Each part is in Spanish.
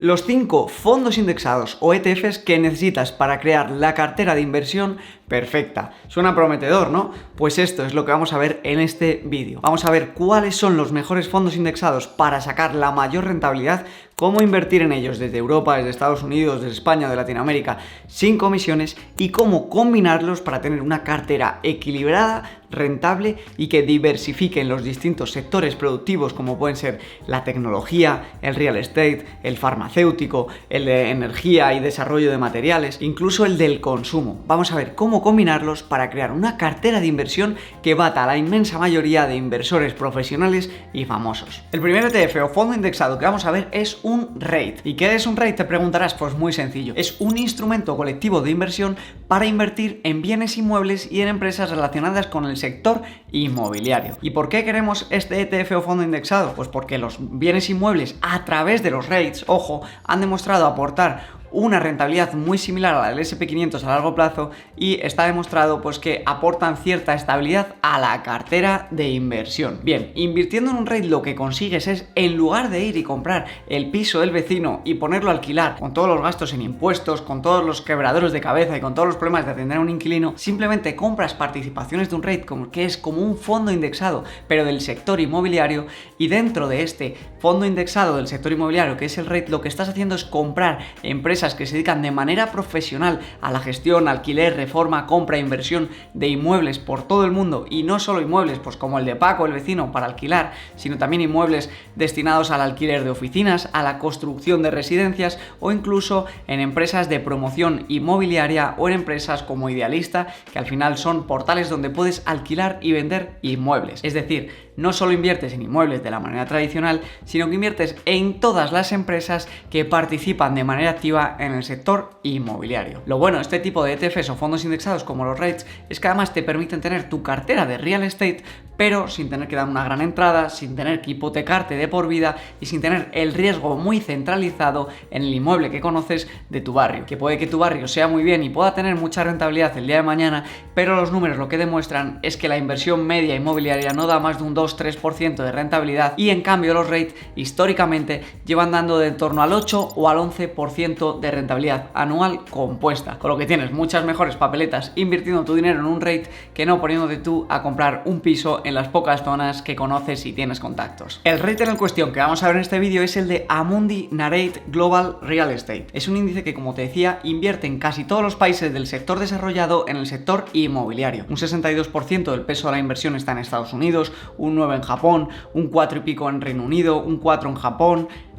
Los 5 fondos indexados o ETFs que necesitas para crear la cartera de inversión perfecta. Suena prometedor, ¿no? Pues esto es lo que vamos a ver en este vídeo. Vamos a ver cuáles son los mejores fondos indexados para sacar la mayor rentabilidad, cómo invertir en ellos desde Europa, desde Estados Unidos, desde España, de Latinoamérica, sin comisiones, y cómo combinarlos para tener una cartera equilibrada, rentable y que diversifique en los distintos sectores productivos como pueden ser la tecnología, el real estate, el farmacéutico, el de energía y desarrollo de materiales, incluso el del consumo. Vamos a ver cómo combinarlos para crear una cartera de inversión que bata a la inmensa mayoría de inversores profesionales y famosos. El primer ETF o fondo indexado que vamos a ver es un REIT. ¿Y qué es un REIT? Te preguntarás. Pues muy sencillo. Es un instrumento colectivo de inversión para invertir en bienes inmuebles y en empresas relacionadas con el sector inmobiliario. ¿Y por qué queremos este ETF o fondo indexado? Pues porque los bienes inmuebles a través de los REITs, ojo, han demostrado aportar una rentabilidad muy similar a la del SP500 a largo plazo y está demostrado pues que aportan cierta estabilidad a la cartera de inversión. Bien, invirtiendo en un REIT lo que consigues es, en lugar de ir y comprar el piso del vecino y ponerlo a alquilar con todos los gastos en impuestos, con todos los quebraderos de cabeza y con todos los problemas de atender a un inquilino, simplemente compras participaciones de un REIT que es como un fondo indexado pero del sector inmobiliario, y dentro de este fondo indexado del sector inmobiliario que es el REIT, lo que estás haciendo es comprar empresas que se dedican de manera profesional a la gestión, alquiler, reforma, compra e inversión de inmuebles por todo el mundo, y no solo inmuebles pues como el de Paco, el vecino, para alquilar, sino también inmuebles destinados al alquiler de oficinas, a la construcción de residencias o incluso en empresas de promoción inmobiliaria o en empresas como Idealista, que al final son portales donde puedes alquilar y vender inmuebles. Es decir, no solo inviertes en inmuebles de la manera tradicional, sino que inviertes en todas las empresas que participan de manera activa en el sector inmobiliario. Lo bueno de este tipo de ETFs o fondos indexados como los REITs es que además te permiten tener tu cartera de real estate, pero sin tener que dar una gran entrada, sin tener que hipotecarte de por vida y sin tener el riesgo muy centralizado en el inmueble que conoces de tu barrio. Que puede que tu barrio sea muy bien y pueda tener mucha rentabilidad el día de mañana, pero los números lo que demuestran es que la inversión media inmobiliaria no da más de un 2-3% de rentabilidad, y en cambio los REIT históricamente llevan dando de en torno al 8 o al 11% de rentabilidad anual compuesta, con lo que tienes muchas mejores papeletas invirtiendo tu dinero en un REIT que no poniéndote tú a comprar un piso en las pocas zonas que conoces y tienes contactos. El REIT en cuestión que vamos a ver en este vídeo es el de Amundi Nareit Global Real Estate. Es un índice que, como te decía, invierte en casi todos los países del sector desarrollado en el sector inmobiliario. Un 62% del peso de la inversión está en Estados Unidos, un 9% en Japón, un 4% y pico en Reino Unido, un 4%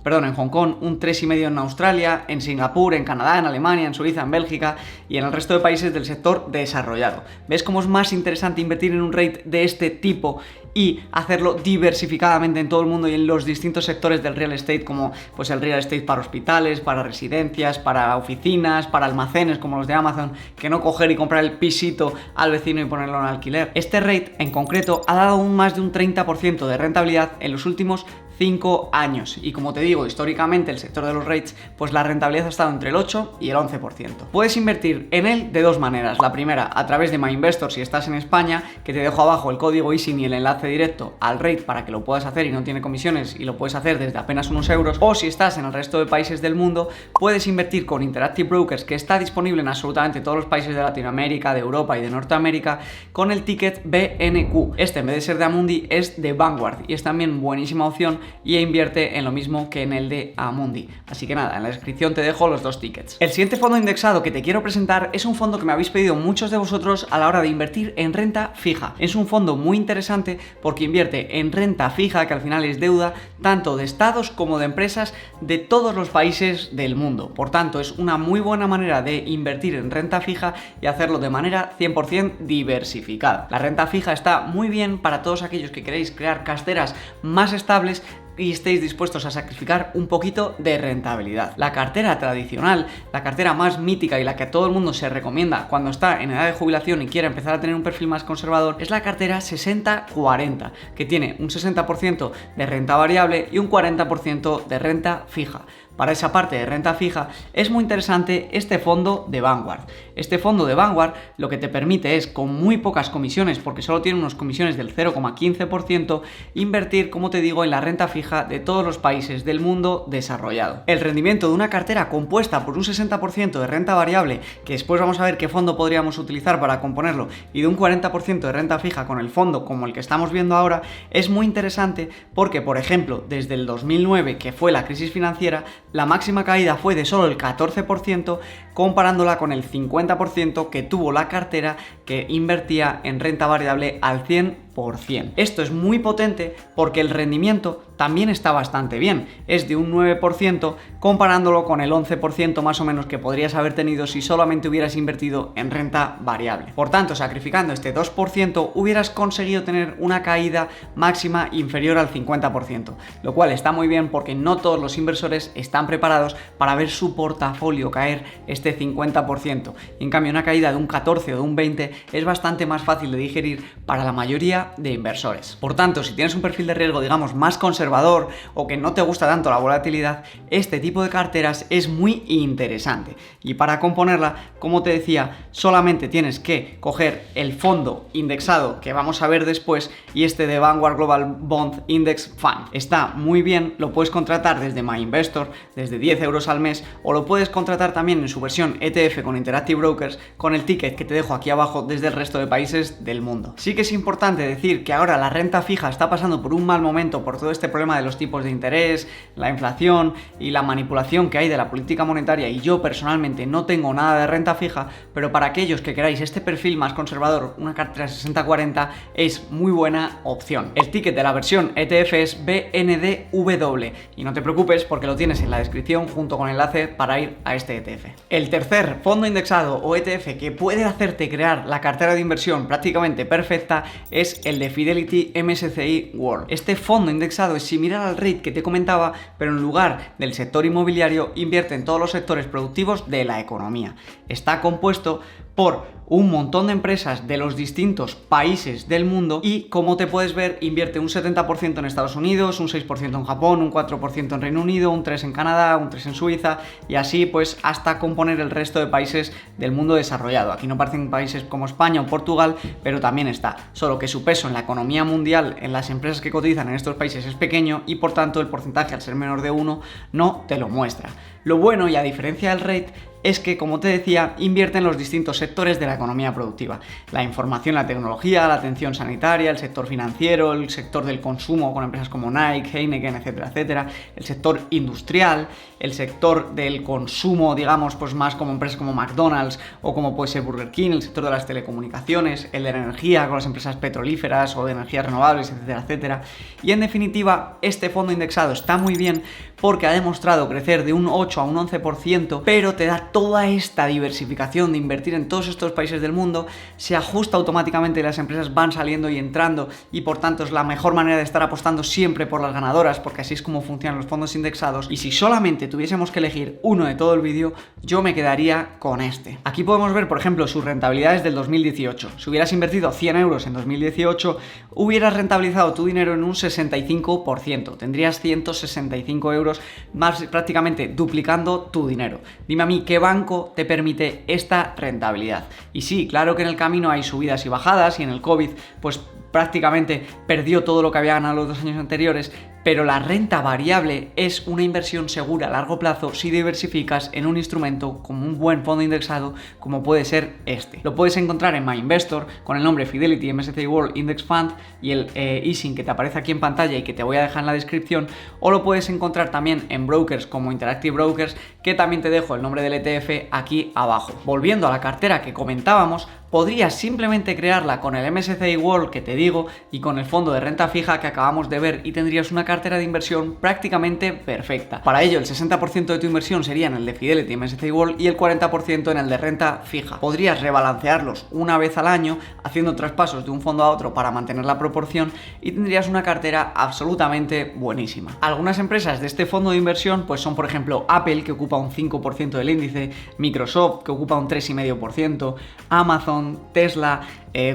en Hong Kong, un 3,5% en Australia, en Singapur, en Canadá, en Alemania, en Suiza, en Bélgica y en el resto de países del sector desarrollado. ¿Ves cómo es más interesante invertir en un REIT de este tipo y hacerlo diversificadamente en todo el mundo y en los distintos sectores del real estate, como pues el real estate para hospitales, para residencias, para oficinas, para almacenes como los de Amazon, que no coger y comprar el pisito al vecino y ponerlo en alquiler? Este REIT en concreto ha dado más de un 30% de rentabilidad en los últimos 5 años, y como te digo, históricamente el sector de los REITs, pues la rentabilidad ha estado entre el 8 y el 11%. Puedes invertir en él de dos maneras. La primera, a través de MyInvestor si estás en España, que te dejo abajo el código ISIN y el enlace directo al REIT para que lo puedas hacer y no tiene comisiones y lo puedes hacer desde apenas unos euros. O si estás en el resto de países del mundo, puedes invertir con Interactive Brokers, que está disponible en absolutamente todos los países de Latinoamérica, de Europa y de Norteamérica, con el ticket BNQ. Este, en vez de ser de Amundi, es de Vanguard y es también buenísima opción, y invierte en lo mismo que en el de Amundi. Así que nada, en la descripción te dejo los dos tickets. El siguiente fondo indexado que te quiero presentar es un fondo que me habéis pedido muchos de vosotros a la hora de invertir en renta fija. Es un fondo muy interesante porque invierte en renta fija, que al final es deuda tanto de estados como de empresas de todos los países del mundo. Por tanto, es una muy buena manera de invertir en renta fija y hacerlo de manera 100% diversificada. La renta fija está muy bien para todos aquellos que queréis crear carteras más estables y estéis dispuestos a sacrificar un poquito de rentabilidad. La cartera tradicional, la cartera más mítica y la que a todo el mundo se recomienda cuando está en edad de jubilación y quiere empezar a tener un perfil más conservador, es la cartera 60-40, que tiene un 60% de renta variable y un 40% de renta fija. para esa parte de renta fija, es muy interesante este fondo de Vanguard. Este fondo de Vanguard lo que te permite es, con muy pocas comisiones, porque solo tiene unas comisiones del 0,15%, invertir, como te digo, en la renta fija de todos los países del mundo desarrollado. El rendimiento de una cartera compuesta por un 60% de renta variable, que después vamos a ver qué fondo podríamos utilizar para componerlo, y de un 40% de renta fija con el fondo como el que estamos viendo ahora, es muy interesante porque, por ejemplo, desde el 2009, que fue la crisis financiera, la máxima caída fue de solo el 14%, comparándola con el 50% que tuvo la cartera que invertía en renta variable al 100%. Esto es muy potente porque el rendimiento también está bastante bien, es de un 9% comparándolo con el 11% más o menos que podrías haber tenido si solamente hubieras invertido en renta variable. Por tanto, sacrificando este 2% hubieras conseguido tener una caída máxima inferior al 50%, lo cual está muy bien porque no todos los inversores están preparados para ver su portafolio caer este 50%. Y en cambio, una caída de un 14 o de un 20 es bastante más fácil de digerir para la mayoría de inversores. Por tanto, si tienes un perfil de riesgo, digamos, más conservador o que no te gusta tanto la volatilidad, este tipo de carteras es muy interesante. Y para componerla, como te decía, solamente tienes que coger el fondo indexado que vamos a ver después y este de Vanguard Global Bond Index Fund. Está muy bien, lo puedes contratar desde MyInvestor, desde 10 euros al mes, o lo puedes contratar también en su versión ETF con Interactive Brokers, con el ticket que te dejo aquí abajo desde el resto de países del mundo. Sí que es importante decir que ahora la renta fija está pasando por un mal momento por todo este problema de los tipos de interés, la inflación y la manipulación que hay de la política monetaria, y yo personalmente no tengo nada de renta fija, pero para aquellos que queráis este perfil más conservador, una cartera 60-40 es muy buena opción. El ticket de la versión ETF es BNDW y no te preocupes porque lo tienes en la descripción junto con el enlace para ir a este ETF. El tercer fondo indexado o ETF que puede hacerte crear la cartera de inversión prácticamente perfecta es el de Fidelity MSCI World. Este fondo indexado es similar al REIT que te comentaba, pero en lugar del sector inmobiliario invierte en todos los sectores productivos de la economía. Está compuesto por un montón de empresas de los distintos países del mundo y, como te puedes ver, invierte un 70% en Estados Unidos, un 6% en Japón, un 4% en Reino Unido, un 3% en Canadá, un 3% en Suiza y así pues hasta componer el resto de países del mundo desarrollado. Aquí no aparecen países como España o Portugal, pero también está, solo que su peso en la economía mundial, en las empresas que cotizan en estos países es pequeño y por tanto el porcentaje, al ser menor de 1, no te lo muestra. Lo bueno, y a diferencia del REIT, es que, como te decía, invierte en los distintos sectores de la economía productiva. La información, la tecnología, la atención sanitaria, el sector financiero, el sector del consumo con empresas como Nike, Heineken, etcétera, etcétera, el sector industrial, el sector del consumo, digamos, pues más como empresas como McDonald's o como puede ser Burger King, el sector de las telecomunicaciones, el de la energía con las empresas petrolíferas o de energías renovables, etcétera, etcétera. Y en definitiva, este fondo indexado está muy bien porque ha demostrado crecer de un 8 a un 11%, pero te da toda esta diversificación de invertir en todos estos países del mundo, se ajusta automáticamente y las empresas van saliendo y entrando y por tanto es la mejor manera de estar apostando siempre por las ganadoras, porque así es como funcionan los fondos indexados. Y si solamente tuviésemos que elegir uno de todo el vídeo, yo me quedaría con este. Aquí podemos ver, por ejemplo, sus rentabilidades del 2018. Si hubieras invertido 100 euros en 2018, hubieras rentabilizado tu dinero en un 65%. Tendrías 165 euros más, prácticamente duplicando tu dinero. Dime a mí qué banco te permite esta rentabilidad. Y sí, claro que en el camino hay subidas y bajadas y en el COVID pues prácticamente perdió todo lo que había ganado los 2 años anteriores, pero la renta variable es una inversión segura a largo plazo si diversificas en un instrumento como un buen fondo indexado como puede ser este. Lo puedes encontrar en MyInvestor con el nombre Fidelity MSCI World Index Fund y el ISIN que te aparece aquí en pantalla y que te voy a dejar en la descripción, o lo puedes encontrar también en brokers como Interactive Brokers, que también te dejo el nombre del ETF aquí abajo. Volviendo a la cartera que comentábamos, podrías simplemente crearla con el MSCI World que te digo y con el fondo de renta fija que acabamos de ver y tendrías una cartera de inversión prácticamente perfecta. Para ello, el 60% de tu inversión sería en el de Fidelity MSCI World y el 40% en el de renta fija. Podrías rebalancearlos una vez al año haciendo traspasos de un fondo a otro para mantener la proporción y tendrías una cartera absolutamente buenísima. Algunas empresas de este fondo de inversión pues son, por ejemplo, Apple, que ocupa un 5% del índice, Microsoft, que ocupa un 3,5%, Amazon, Tesla,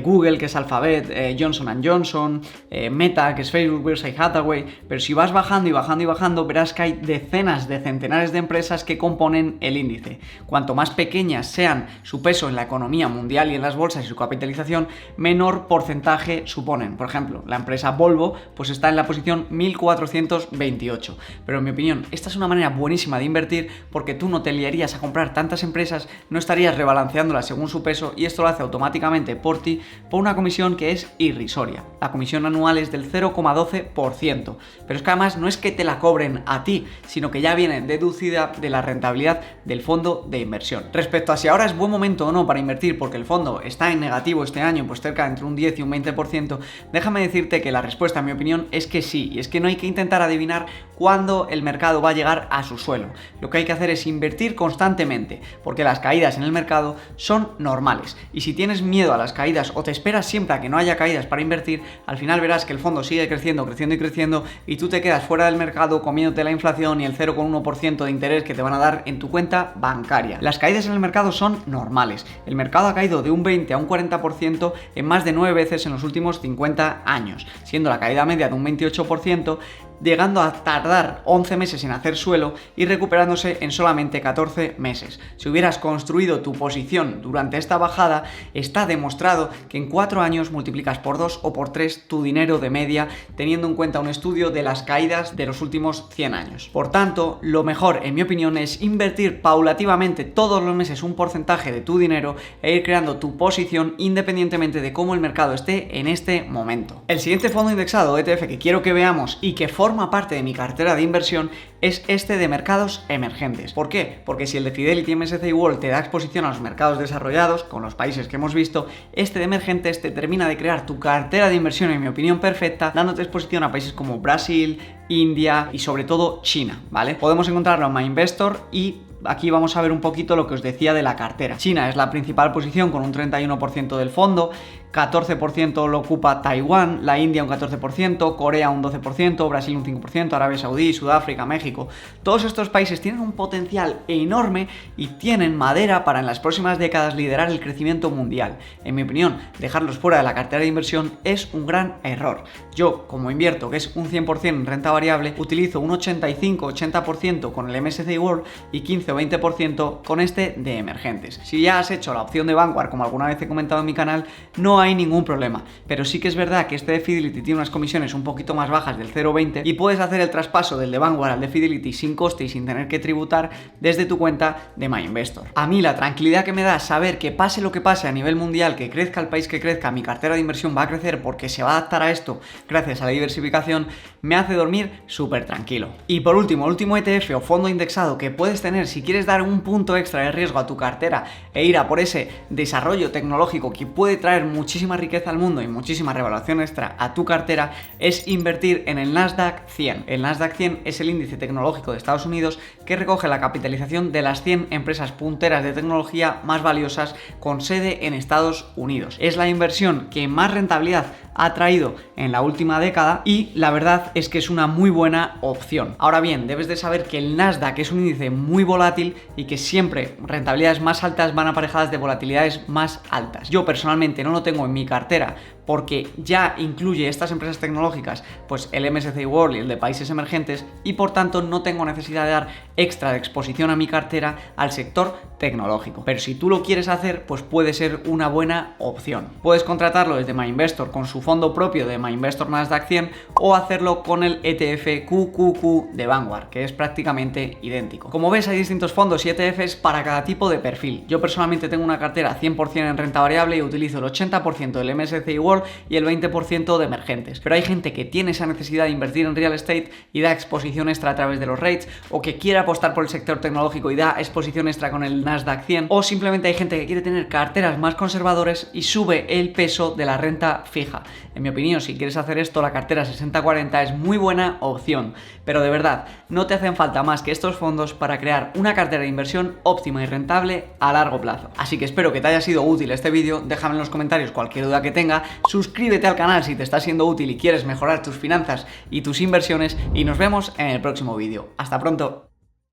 Google, que es Alphabet, Johnson & Johnson, Meta, que es Facebook, Berkshire Hathaway, pero si vas bajando y bajando y bajando, verás que hay decenas de centenares de empresas que componen el índice. Cuanto más pequeñas sean su peso en la economía mundial y en las bolsas y su capitalización, menor porcentaje suponen. Por ejemplo, la empresa Volvo pues está en la posición 1428. Pero en mi opinión, esta es una manera buenísima de invertir porque tú no te liarías a comprar tantas empresas, no estarías rebalanceándolas según su peso y esto lo hace automáticamente por ti por una comisión que es irrisoria. La comisión anual es del 0,12%. Pero es que además no es que te la cobren a ti, sino que ya viene deducida de la rentabilidad del fondo de inversión. Respecto a si ahora es buen momento o no para invertir porque el fondo está en negativo este año, pues cerca de entre un 10 y un 20%, déjame decirte que la respuesta, en mi opinión, es que sí, y es que no hay que intentar adivinar cuándo el mercado va a llegar a su suelo. Lo que hay que hacer es invertir constantemente, porque las caídas en el mercado son normales, y si tienes miedo a las caídas o te esperas siempre a que no haya caídas para invertir, al final verás que el fondo sigue creciendo, creciendo y creciendo, y tú te quedas fuera del mercado comiéndote la inflación y el 0,1% de interés que te van a dar en tu cuenta bancaria. Las caídas en el mercado son normales. El mercado ha caído de un 20 a un 40% en más de 9 veces en los últimos 50 años, siendo la caída media de un 28%, llegando a tardar 11 meses en hacer suelo y recuperándose en solamente 14 meses. Si hubieras construido tu posición durante esta bajada, está demostrado que en 4 años multiplicas por 2 o por 3 tu dinero de media, teniendo en cuenta un estudio de las caídas de los últimos 100 años. Por tanto, lo mejor, en mi opinión, es invertir paulativamente todos los meses un porcentaje de tu dinero e ir creando tu posición independientemente de cómo el mercado esté en este momento. El siguiente fondo indexado ETF que quiero que veamos y que forma parte de mi cartera de inversión es este de mercados emergentes. ¿Por qué? Porque si el de Fidelity MSCI World te da exposición a los mercados desarrollados, con los países que hemos visto, este de emergentes te termina de crear tu cartera de inversión, en mi opinión, perfecta, dándote exposición a países como Brasil, India y sobre todo China, ¿vale? Podemos encontrarlo en MyInvestor y aquí vamos a ver un poquito lo que os decía de la cartera. China es la principal posición con un 31% del fondo, 14% lo ocupa Taiwán, la India un 14%, Corea un 12%, Brasil un 5%, Arabia Saudí, Sudáfrica, México. Todos estos países tienen un potencial enorme y tienen madera para en las próximas décadas liderar el crecimiento mundial. En mi opinión, dejarlos fuera de la cartera de inversión es un gran error. Yo, como invierto, que es un 100% en renta variable, utilizo un 85-80% con el MSCI World y 15 o 20% con este de emergentes. Si ya has hecho la opción de Vanguard, como alguna vez he comentado en mi canal, no hay ningún problema, pero sí que es verdad que este de Fidelity tiene unas comisiones un poquito más bajas del 0,20 y puedes hacer el traspaso del de Vanguard al de Fidelity sin coste y sin tener que tributar desde tu cuenta de MyInvestor. A mí la tranquilidad que me da saber que pase lo que pase a nivel mundial, que crezca el país que crezca, mi cartera de inversión va a crecer porque se va a adaptar a esto gracias a la diversificación, me hace dormir súper tranquilo. Y por último, el último ETF o fondo indexado que puedes tener si quieres dar un punto extra de riesgo a tu cartera e ir a por ese desarrollo tecnológico que puede traer muchísima riqueza al mundo y muchísima revaluación extra a tu cartera, es invertir en el Nasdaq 100. El Nasdaq 100 es el índice tecnológico de Estados Unidos que recoge la capitalización de las 100 empresas punteras de tecnología más valiosas con sede en Estados Unidos. Es la inversión que más rentabilidad ha traído en la última década y la verdad es que es una muy buena opción. Ahora bien, debes de saber que el Nasdaq es un índice muy volátil y que siempre rentabilidades más altas van aparejadas de volatilidades más altas. Yo personalmente no lo tengo en mi cartera porque ya incluye estas empresas tecnológicas, pues el MSCI World y el de países emergentes, y por tanto no tengo necesidad de dar extra de exposición a mi cartera al sector tecnológico. Pero si tú lo quieres hacer, pues puede ser una buena opción. Puedes contratarlo desde MyInvestor con su fondo propio de MyInvestor Nasdaq 100 o hacerlo con el ETF QQQ de Vanguard, que es prácticamente idéntico. Como ves, hay distintos fondos y ETFs para cada tipo de perfil. Yo personalmente tengo una cartera 100% en renta variable y utilizo el 80% del MSCI World y el 20% de emergentes. Pero hay gente que tiene esa necesidad de invertir en real estate y da exposición extra a través de los rates, o que quiere apostar por el sector tecnológico y da exposición extra con el Nasdaq 100, o simplemente hay gente que quiere tener carteras más conservadoras y sube el peso de la renta fija. En mi opinión, si quieres hacer esto, la cartera 60-40 es muy buena opción, pero de verdad, no te hacen falta más que estos fondos para crear una cartera de inversión óptima y rentable a largo plazo. Así que espero que te haya sido útil este vídeo, déjame en los comentarios cualquier duda que tenga, suscríbete al canal si te está siendo útil y quieres mejorar tus finanzas y tus inversiones, y nos vemos en el próximo vídeo. ¡Hasta pronto!